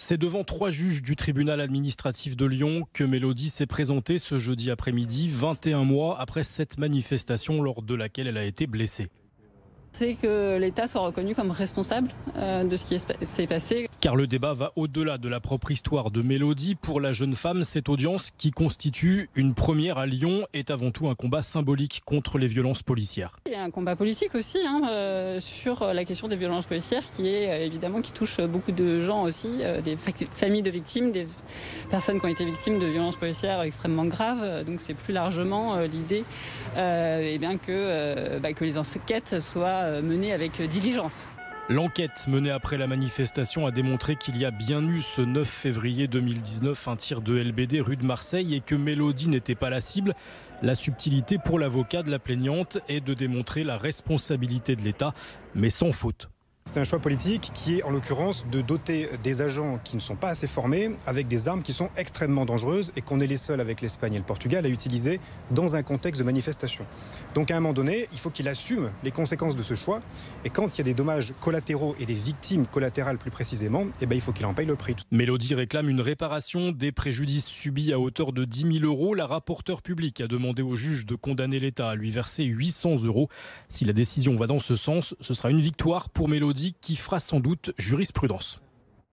C'est devant 3 juges du tribunal administratif de Lyon que Mélodie s'est présentée ce jeudi après-midi, 21 mois après cette manifestation lors de laquelle elle a été blessée. C'est que l'État soit reconnu comme responsable de ce qui s'est passé. Car le débat va au-delà de la propre histoire de Mélodie. Pour la jeune femme, cette audience, qui constitue une première à Lyon, est avant tout un combat symbolique contre les violences policières. Il y a un combat politique aussi sur la question des violences policières qui touche beaucoup de gens aussi, des familles de victimes, des personnes qui ont été victimes de violences policières extrêmement graves. Donc c'est plus largement l'idée que les enquêtes soient menées avec diligence. L'enquête menée après la manifestation a démontré qu'il y a bien eu ce 9 février 2019 un tir de LBD rue de Marseille et que Mélodie n'était pas la cible. La subtilité pour l'avocat de la plaignante est de démontrer la responsabilité de l'État, mais sans faute. C'est un choix politique qui est en l'occurrence de doter des agents qui ne sont pas assez formés avec des armes qui sont extrêmement dangereuses et qu'on est les seuls avec l'Espagne et le Portugal à utiliser dans un contexte de manifestation. Donc à un moment donné, il faut qu'il assume les conséquences de ce choix et quand il y a des dommages collatéraux et des victimes collatérales plus précisément, il faut qu'il en paye le prix. Mélodie réclame une réparation des préjudices subis à hauteur de 10 000 €. La rapporteure publique a demandé au juge de condamner l'État à lui verser 800 €. Si la décision va dans ce sens, ce sera une victoire pour Mélodie qui fera sans doute jurisprudence.